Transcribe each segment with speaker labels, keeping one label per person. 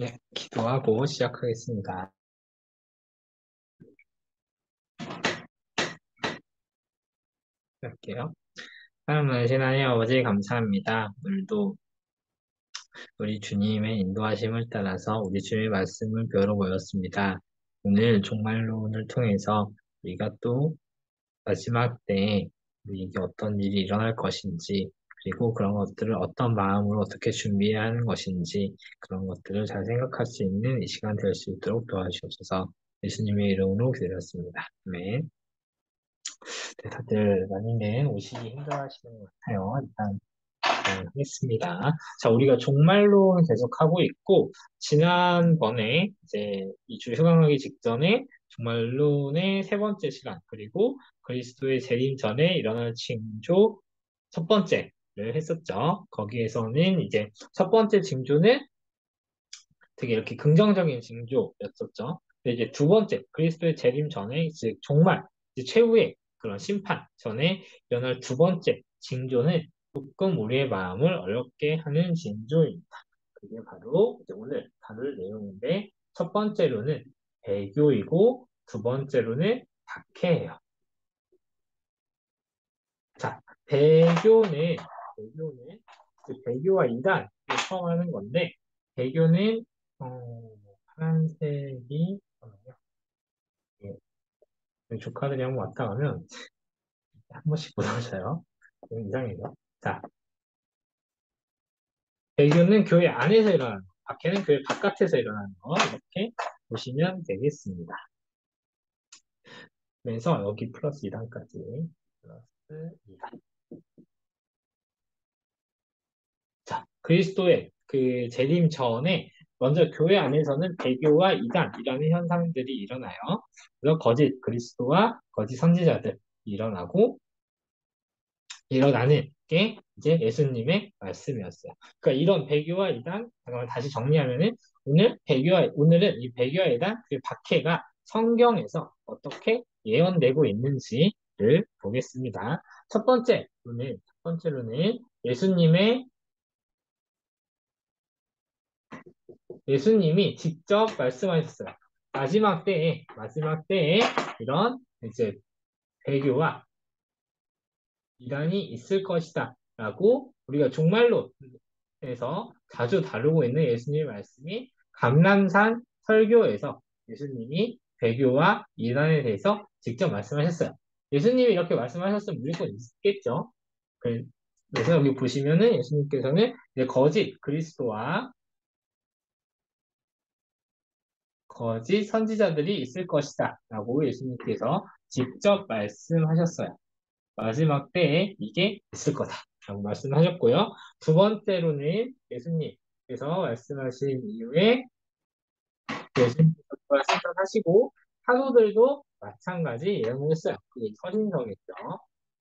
Speaker 1: 네, 기도하고 시작하겠습니다. 할게요. 하나님 하나님 아버지 감사합니다. 오늘도 우리 주님의 인도하심을 따라서 우리 주님의 말씀을 배우러 모였습니다. 오늘 종말론을 통해서 우리가 또 마지막 때에 우리에게 어떤 일이 일어날 것인지 그리고 그런 것들을 어떤 마음으로 어떻게 준비해야 하는 것인지 그런 것들을 잘 생각할 수 있는 이 시간 될 수 있도록 도와주셔서 예수님의 이름으로 기도했습니다. 아멘. 네, 다들 러닝에 오시기 힘들어하시는 것 같아요. 일단 하겠습니다. 자, 우리가 종말론 계속하고 있고 지난번에 이제 2주 휴강하기 직전에 종말론의 세 번째 시간 그리고 그리스도의 재림 전에 일어날 징조 첫 번째를 했었죠. 거기에서는 이제 첫 번째 징조는 되게 이렇게 긍정적인 징조였었죠. 근데 이제 두 번째, 그리스도의 재림 전에, 즉, 정말, 이제 최후의 그런 심판 전에 일어날 두 번째 징조는 조금 우리의 마음을 어렵게 하는 징조입니다. 그게 바로 이제 오늘 다룰 내용인데, 첫 번째로는 배교이고, 두 번째로는 박해예요. 자, 배교와 이단을 처음 하는 건데, 배교는, 파란색이, 잠깐만요. 예, 조카들이 한번 왔다 가면 한 번씩 무너져요. 좀 이상해요. 자, 배교는 교회 안에서 일어나는 거, 박해는 교회 바깥에서 일어나는 거, 이렇게 보시면 되겠습니다. 그래서 여기 플러스 2단까지, 플러스 2단. 자, 그리스도의 그 재림 전에 먼저 교회 안에서는 배교와 이단이라는 현상들이 일어나요. 그래서 거짓 그리스도와 거짓 선지자들 일어나고 일어나는 게 이제 예수님의 말씀이었어요. 그러니까 이런 배교와 이단, 잠깐만 다시 정리하면은 오늘은 이 배교와 이단, 그 박해가 성경에서 어떻게 예언되고 있는지를 보겠습니다. 첫 번째로는 예수님이 직접 말씀하셨어요. 마지막 때에 이런 이제 배교와 이단이 있을 것이다. 라고 우리가 종말론에서 자주 다루고 있는 예수님의 말씀이 감람산 설교에서 예수님이 배교와 이단에 대해서 직접 말씀하셨어요. 예수님이 이렇게 말씀하셨으면 무조건 있겠죠. 그래서 여기 보시면은 예수님께서는 이제 거짓 그리스도와 거짓 선지자들이 있을 것이다. 라고 예수님께서 직접 말씀하셨어요. 마지막 때에 이게 있을 거다. 라고 말씀하셨고요. 두 번째로는 예수님께서 말씀하신 이후에 예수님께서 생각하시고 사도들도 마찬가지 예언을 했어요. 그게 서신서겠죠.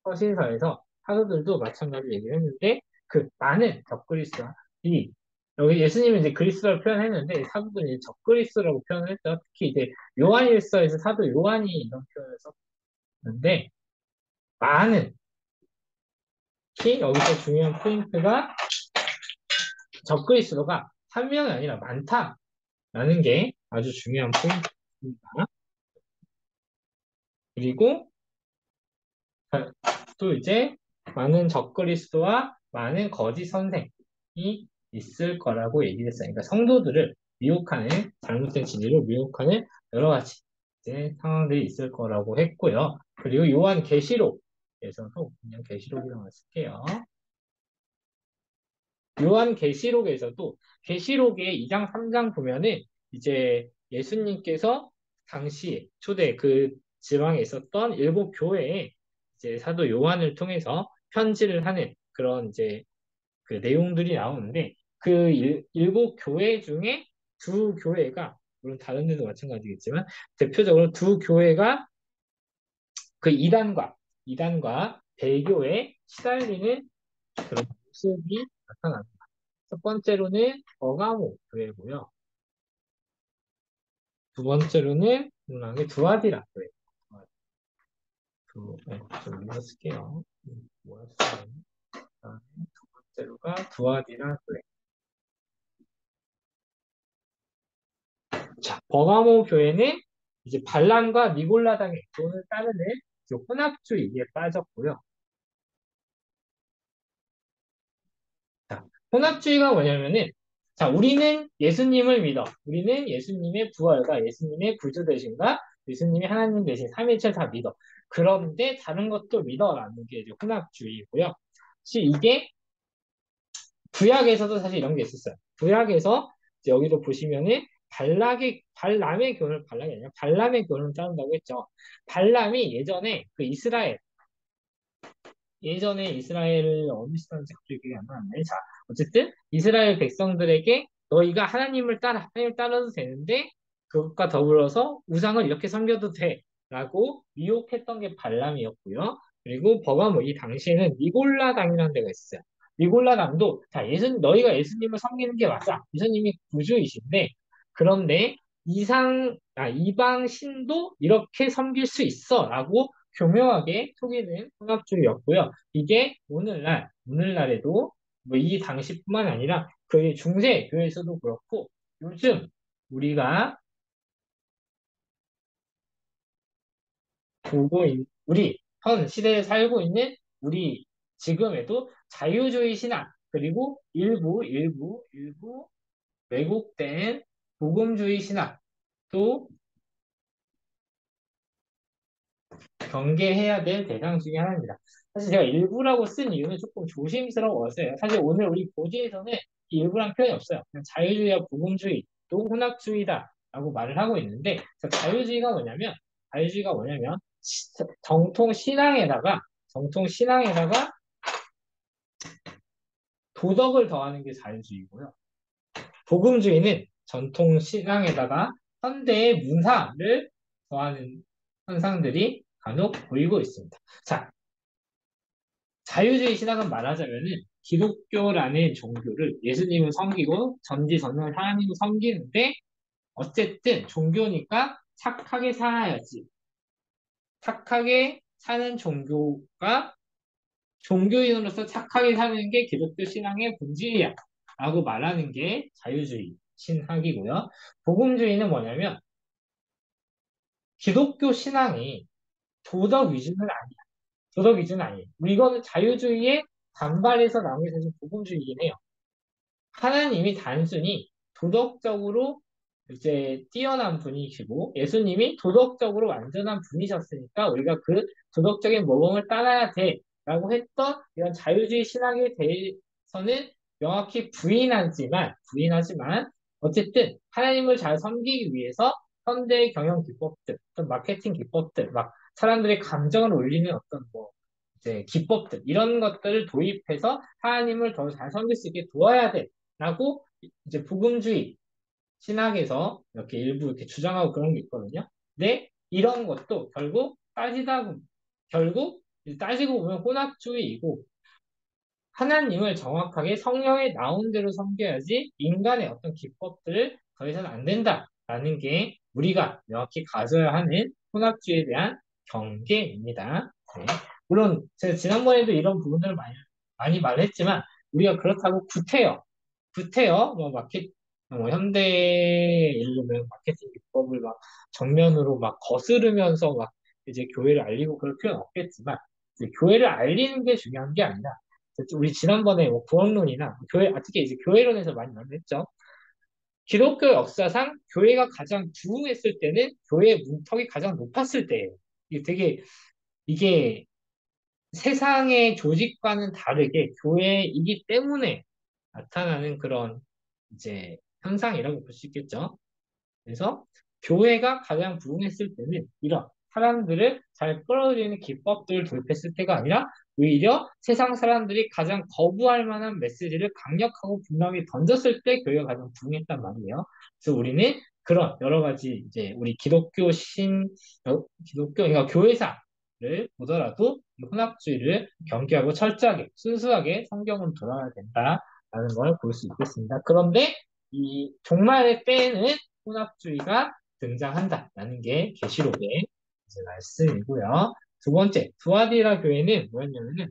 Speaker 1: 서신서에서 사도들도 마찬가지 얘기를 했는데 그 많은 적그리스도이 여기 예수님은 이제 그리스도를 표현했는데 사도들은 이제 적그리스도라고 표현을 했죠. 특히 이제 요한일서에서 사도 요한이 이런 표현을 썼는데 많은 특히 여기서 중요한 포인트가 적그리스도가 한 명이 아니라 많다라는 게 아주 중요한 포인트입니다. 그리고 또 이제 많은 적그리스도와 많은 거짓 선생이 있을 거라고 얘기를 했어요. 그러니까 성도들을 미혹하는 잘못된 진리로 미혹하는 여러 가지 이제 상황들이 있을 거라고 했고요. 그리고 요한 계시록에서도 그냥 계시록이라고 쓸게요. 요한 계시록에서도 계시록의 2장 3장 보면은 이제 예수님께서 당시 초대 그 지방에 있었던 일곱 교회에 이제 사도 요한을 통해서 편지를 하는 그런 이제 그 내용들이 나오는데 그 일곱 교회 중에 두 교회가 물론 다른 데도 마찬가지겠지만 대표적으로 두 교회가 그 이단과 배교에 시달리는 그런 모습이 나타납니다. 첫 번째로는 버가모 교회고요. 두 번째로는 두아디라 교회. 좀 읽어쓸게요. 뭐였어요? 두 번째로가 두아디라 교회. 버가모 교회는 이제 발람과 니골라당의 교훈을 따르는 그 혼합주의에 빠졌고요. 자, 혼합주의가 뭐냐면은, 자, 우리는 예수님을 믿어. 우리는 예수님의 부활과 예수님의 구주 되신과 예수님이 하나님 되신 삼위일체 다 믿어. 그런데 다른 것도 믿어라는 게 이제 혼합주의고요. 사실 이게 구약에서도 사실 이런 게 있었어요. 구약에서 이제 여기도 보시면은 발람의 교훈을 발람이 아니라 발람의 교훈을 따른다고 했죠. 발람이 예전에 이스라엘을 어느 시대인지 갑자기 기억이 안 나는데, 자, 어쨌든 이스라엘 백성들에게 너희가 하나님을 따라도 되는데 그것과 더불어서 우상을 이렇게 섬겨도 돼라고 미혹했던 게 발람이었고요. 그리고 버가모 이 당시에는 니골라당이라는 데가 있어요. 니골라당도 자, 너희가 예수님을 섬기는 게 맞아. 예수님이 구주이신데 그런데 이방 신도 이렇게 섬길 수 있어라고 교묘하게 소개된 혼합주의였고요. 이게 오늘날에도 뭐 이 당시뿐만 아니라 그 중세 교회에서도 그렇고 요즘 우리가 우리 현 시대에 살고 있는 우리 지금에도 자유주의 신학 그리고 일부 왜곡된 복음주의 신학도 경계해야 될 대상 중에 하나입니다. 사실 제가 일부라고 쓴 이유는 조금 조심스러워서요. 사실 오늘 우리 고지에서는 이 일부란 표현이 없어요. 그냥 자유주의와 복음주의, 또 혼합주의다라고 말을 하고 있는데 자유주의가 뭐냐면 정통 신앙에다가 도덕을 더하는 게 자유주의고요. 복음주의는 전통 신앙에다가 현대의 문화를 더하는 현상들이 간혹 보이고 있습니다. 자, 자유주의 신학은 말하자면은 기독교라는 종교를 예수님을 섬기고 전지전능한 하나님을 섬기는데 어쨌든 종교니까 착하게 살아야지. 착하게 사는 종교가 종교인으로서 착하게 사는 게 기독교 신앙의 본질이야. 라고 말하는 게 자유주의 신학이고요. 복음주의는 뭐냐면 기독교 신앙이 도덕 위주는 아니야. 도덕 위주는 아니에요. 이거는 자유주의의 반발해서 나온 게 사실 복음주의이긴 해요. 하나님이 단순히 도덕적으로 이제 뛰어난 분이시고 예수님이 도덕적으로 완전한 분이셨으니까 우리가 그 도덕적인 모범을 따라야 돼라고 했던 이런 자유주의 신학에 대해서는 명확히 부인하지만 어쨌든 하나님을 잘 섬기기 위해서 현대의 경영 기법들, 어떤 마케팅 기법들, 막 사람들의 감정을 올리는 어떤 뭐 이제 기법들 이런 것들을 도입해서 하나님을 더 잘 섬길 수 있게 도와야 돼. 라고 이제 복음주의 신학에서 이렇게 일부 이렇게 주장하고 그런 게 있거든요. 근데 이런 것도 결국 따지고 보면 혼합주의이고 하나님을 정확하게 성령의 나온 대로 섬겨야지 인간의 어떤 기법들을 더해서는 안 된다라는 게 우리가 명확히 가져야 하는 혼합주의에 대한 경계입니다. 네. 물론 제가 지난번에도 이런 부분들을 많이 말했지만 우리가 그렇다고 구태여 뭐 현대 예를 들면 마케팅 기법을 막 정면으로 막 거스르면서 막 이제 교회를 알리고 그럴 필요는 없겠지만 이제 교회를 알리는 게 중요한 게 아니라 우리 지난번에 뭐 구원론이나 특히 이제 교회론에서 많이 말했죠. 기독교 역사상 교회가 가장 부흥했을 때는 교회의 문턱이 가장 높았을 때예요. 이게 세상의 조직과는 다르게 교회이기 때문에 나타나는 그런 이제 현상이라고 볼 수 있겠죠. 그래서 교회가 가장 부흥했을 때는 이런 사람들을 잘 끌어들이는 기법들을 도입했을 때가 아니라 오히려 세상 사람들이 가장 거부할 만한 메시지를 강력하고 분명히 던졌을 때 교회가 가장 부흥했단 말이에요. 그래서 우리는 그런 여러 가지 이제 우리 그러니까 교회사를 보더라도 이 혼합주의를 경계하고 철저하게 순수하게 성경으로 돌아가야 된다라는 걸 볼 수 있겠습니다. 그런데 이 종말의 때에는 혼합주의가 등장한다라는 게 계시록의 이제 말씀이고요. 두 번째, 두아디라 교회는 뭐였냐면은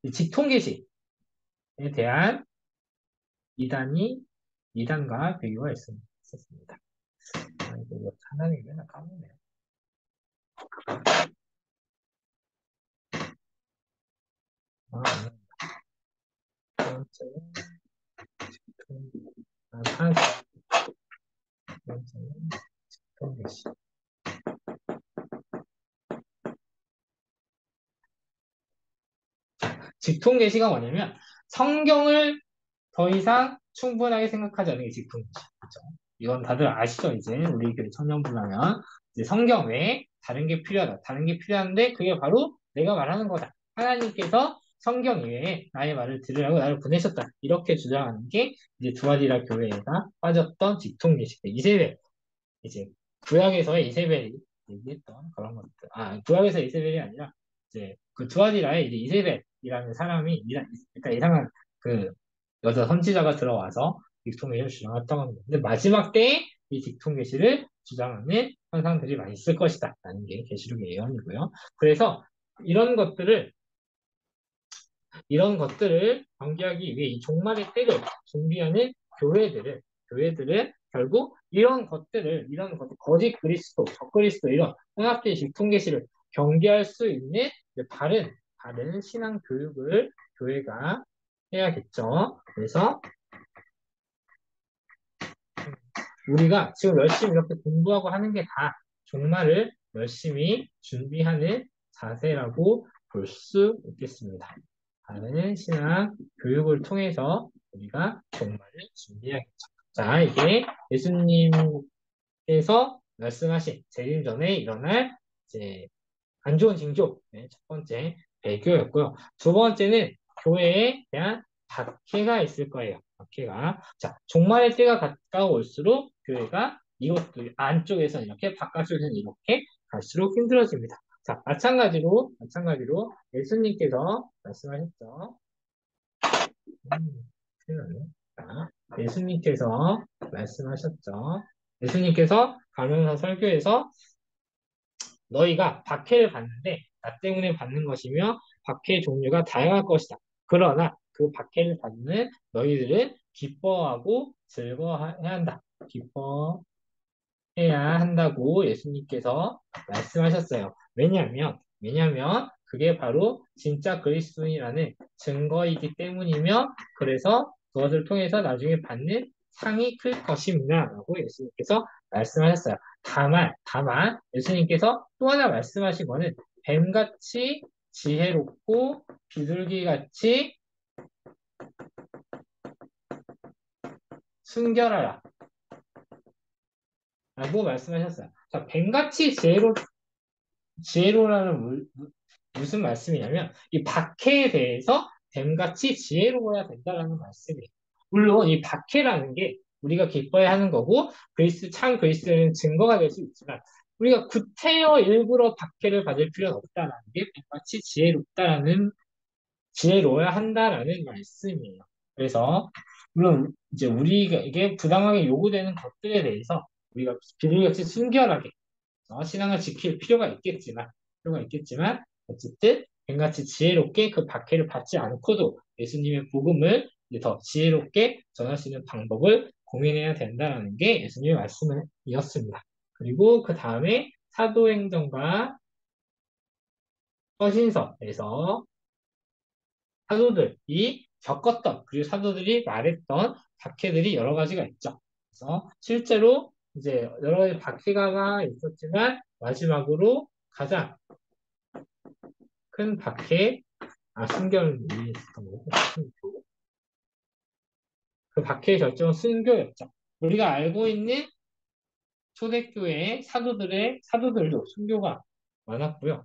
Speaker 1: 이 직통계시에 대한 이단과 비교가 있었습니다. 이거 하나는 맨날 까먹네. 아, 두 번째는 한 번째는 통계시. 직통계시가 뭐냐면 성경을 더 이상 충분하게 생각하지 않는 게 직통계시. 그렇죠? 이건 다들 아시죠? 이제 우리 교회 청년분 하면 이제 성경 외에 다른 게 필요하다. 다른 게 필요한데 그게 바로 내가 말하는 거다. 하나님께서 성경 이외에 나의 말을 들으라고 나를 보내셨다. 이렇게 주장하는 게 이제 두아디라 교회가 빠졌던 직통계시. 이세벨 이제 구약에서의 이세벨이 얘기했던 그런 것들. 아, 구약에서 이세벨이 아니라 이제 그 두아디라에 이제 이세벨이라는 사람이 일단 이상한 그 여자 선지자가 들어와서 딕통계시를 주장했던 겁니다. 근데 마지막 때에 이 딕통계시를 주장하는 현상들이 많이 있을 것이다. 라는 게 계시록의 예언이고요. 그래서 이런 것들을 경계하기 위해 이 종말의 때를 준비하는 교회들은 결국 거짓 그리스도, 적그리스도 이런 혼합된 직통계시를 경계할 수 있는 바른 신앙 교육을 교회가 해야겠죠. 그래서 우리가 지금 열심히 이렇게 공부하고 하는 게 다 종말을 열심히 준비하는 자세라고 볼 수 있겠습니다. 바른 신앙 교육을 통해서 우리가 종말을 준비하겠죠. 자, 이게 예수님께서 말씀하신 재림 전에 일어날 이제 안 좋은 징조, 네, 첫 번째 배교였고요. 두 번째는 교회에 대한 박해가 있을 거예요. 박해가. 자, 종말의 때가 가까울수록 교회가 이것도 안쪽에서 이렇게 바깥쪽에서는 이렇게 갈수록 힘들어집니다. 자, 마찬가지로 예수님께서 말씀하셨죠. 큰일 났네. 자, 예수님께서 말씀하셨죠. 예수님께서 가면서 설교에서 너희가 박해를 받는데 나 때문에 받는 것이며 박해의 종류가 다양할 것이다. 그러나 그 박해를 받는 너희들은 기뻐하고 즐거워해야 한다. 기뻐해야 한다고 예수님께서 말씀하셨어요. 왜냐하면 그게 바로 진짜 그리스도인이라는 증거이기 때문이며 그래서 그것을 통해서 나중에 받는 상이 클 것입니다. 라고 예수님께서 말씀하셨어요. 다만 예수님께서 또 하나 말씀하신 거는 뱀같이 지혜롭고 비둘기같이 순결하라 라고 말씀하셨어요. 자, 뱀같이 지혜로라는 무슨 말씀이냐면 이 박해에 대해서 뱀같이 지혜로워야 된다라는 말씀이에요. 물론 이 박해라는 게 우리가 기뻐해야 하는 거고 참 그리스도는 증거가 될 수 있지만 우리가 구태여 일부러 박해를 받을 필요는 없다라는 게 뱀같이 지혜로워야 한다라는 말씀이에요. 그래서 물론 이제 우리에게 부당하게 요구되는 것들에 대해서 우리가 비둘기같이 순결하게 신앙을 지킬 필요가 있겠지만 어쨌든 뱀같이 지혜롭게 그 박해를 받지 않고도 예수님의 복음을 이제 더 지혜롭게 전할 수 있는 방법을 고민해야 된다는 게 예수님의 말씀이었습니다. 그리고 그 다음에 사도행전과 서신서에서 사도들이 겪었던 그리고 사도들이 말했던 박해들이 여러 가지가 있죠. 그래서 실제로 이제 여러 가지 박해가 있었지만 마지막으로 가장 큰 박해, 순교를 있었던 거고, 순교. 그 박해의 결정은 순교였죠. 우리가 알고 있는 초대교회의 사도들도 순교가 많았고요.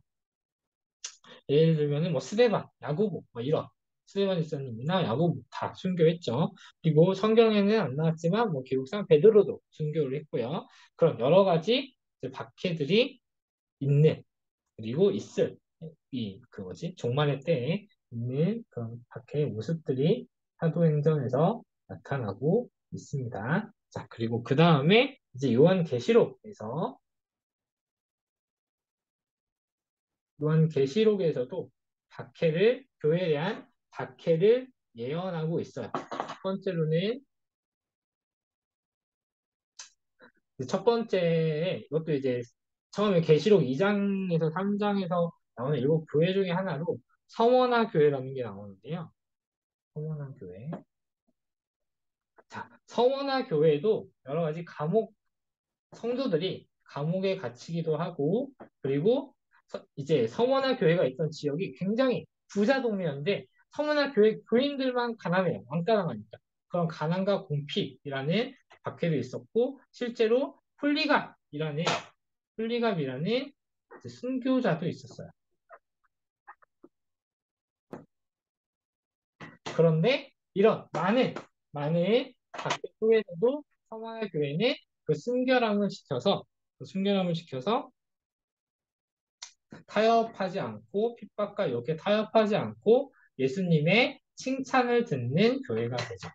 Speaker 1: 예를 들면은 뭐 스데반, 야고보 뭐 이런 스데반 일사님이나 야고보 다 순교했죠. 그리고 성경에는 안 나왔지만 뭐 기록상 베드로도 순교를 했고요. 그런 여러 가지 박해들이 있는 그리고 있을 종말의 때에 있는 그런 박해의 모습들이 사도행전에서 나타나고 있습니다. 자, 그리고 그 다음에 이제 요한계시록에서도 교회에 대한 박해를 예언하고 있어요. 첫 번째로는 첫 번째, 이것도 이제 처음에 계시록 2장에서 3장에서 나오는 일곱 교회 중에 하나로 서머나 교회라는 게 나오는데요. 서머나 교회. 자, 서머나 교회도 여러 가지 성도들이 감옥에 갇히기도 하고, 그리고 이제 서머나 교회가 있던 지역이 굉장히 부자 동네였는데, 서머나 교회 교인들만 가난해요. 왕가당하니까. 그런 가난과 궁핍이라는 박해도 있었고, 실제로 홀리갑이라는 이제 순교자도 있었어요. 그런데 이런 많은 박해 속에서도 서머나 교회는 그 순결함을 지켜서 타협하지 않고 핍박과 욕에 타협하지 않고 예수님의 칭찬을 듣는 교회가 되죠.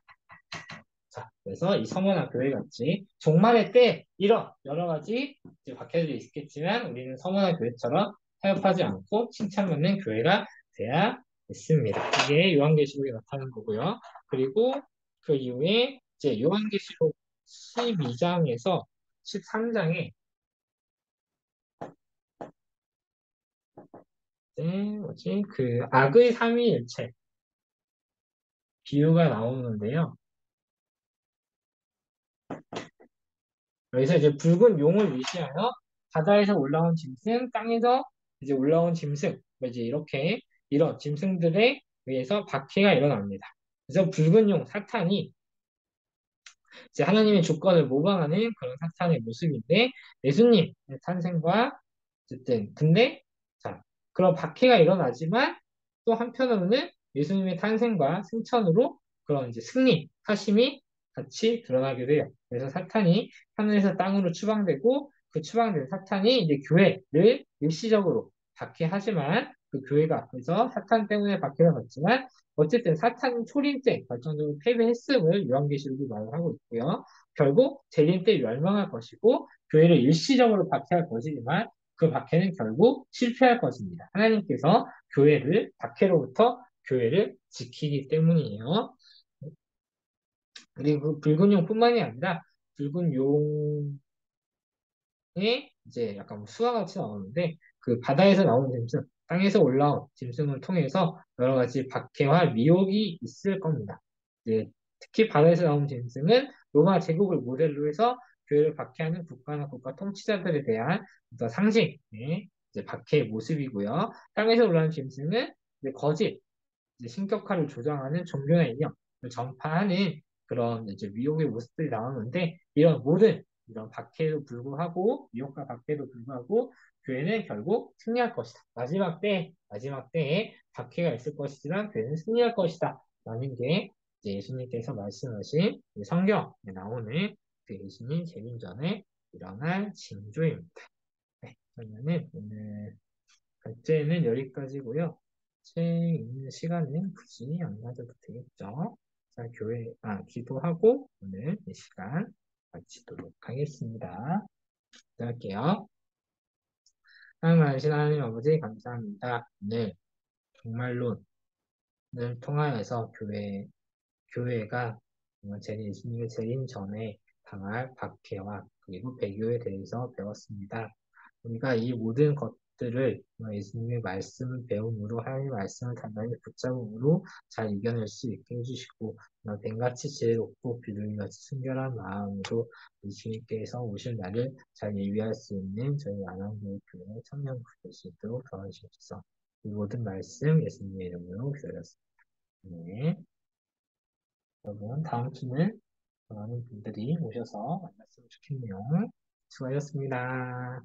Speaker 1: 자, 그래서 이 서머나 교회 같이 종말의 때 이런 여러 가지 이제 박해들이 있겠지만 우리는 서머나 교회처럼 타협하지 않고 칭찬받는 교회가 돼야 됐습니다. 이게 요한계시록에 나타나는 거고요. 그리고 그 이후에 이제 요한계시록 12장에서 13장에 뭐지? 그 악의 삼위일체 비유가 나오는데요. 여기서 이제 붉은 용을 위시하여 바다에서 올라온 짐승, 땅에서 이제 올라온 짐승, 뭐 이제 이렇게 이런 짐승들에 의해서 박해가 일어납니다. 그래서 붉은 용, 사탄이 이제 하나님의 주권을 모방하는 그런 사탄의 모습인데 예수님의 탄생과 어쨌든 근데 자 그런 박해가 일어나지만 또 한편으로는 예수님의 탄생과 승천으로 그런 이제 승리, 사심이 같이 드러나게 돼요. 그래서 사탄이 하늘에서 땅으로 추방되고 그 추방된 사탄이 이제 교회를 일시적으로 박해하지만 그 교회가 그래서 사탄 때문에 박해가 받지만 어쨌든 사탄 초림 때 결정적으로 패배했음을 요한계시록이 말을 하고 있고요. 결국 재림 때 멸망할 것이고 교회를 일시적으로 박해할 것이지만 그 박해는 결국 실패할 것입니다. 하나님께서 교회를 지키기 때문이에요. 그리고 붉은 용뿐만이 아니라 붉은 용 이제 약간 수와 같이 나오는데 그 바다에서 나오는 짐승, 땅에서 올라온 짐승을 통해서 여러 가지 박해와 미혹이 있을 겁니다. 이제 특히 바다에서 나온 짐승은 로마 제국을 모델로 해서 교회를 박해하는 국가나 국가 통치자들에 대한 어떤 상징, 이제 박해의 모습이고요. 땅에서 올라온 짐승은 이제 거짓, 이제 신격화를 조장하는 종교나 이념을 전파하는 그런 이제 미혹의 모습들이 나오는데 이런 박해에도 불구하고 미혹과 박해에도 불구하고 교회는 결국 승리할 것이다. 마지막 때에 박해가 있을 것이지만 교회는 승리할 것이다. 라는 게 이제 예수님께서 말씀하신 성경에 나오는 그 예수님 재림 전에 일어날 징조입니다. 네, 그러면은 오늘 결제는 여기까지고요. 책 읽는 시간은 굳이 안 가져도 되겠죠. 자, 기도하고 오늘 이 시간 마치도록 하겠습니다. 기도할게요. 사랑하신 하나님 아버지 감사합니다. 오늘 정말로 를 통하여서 교회가 예수님의 재림 전에 당할 박해와 그리고 배교에 대해서 배웠습니다. 우리가 이 모든 것들을 예수님의 말씀을 배움으로 하나님의 말씀을 단단히 붙잡음으로 잘 이겨낼 수 있게 해주시고 뱀같이 지혜롭고 비둘기같이 순결한 마음으로 예수님께서 오실 날을 잘 예비할 수 있는 저희 안양교회 교회 청년 될 수 있도록 도와주시옵소서. 이 모든 말씀 예수님의 이름으로 기도드렸습니다. 네. 여러분, 다음 주는 많은 분들이 오셔서 만났으면 좋겠네요. 수고하셨습니다.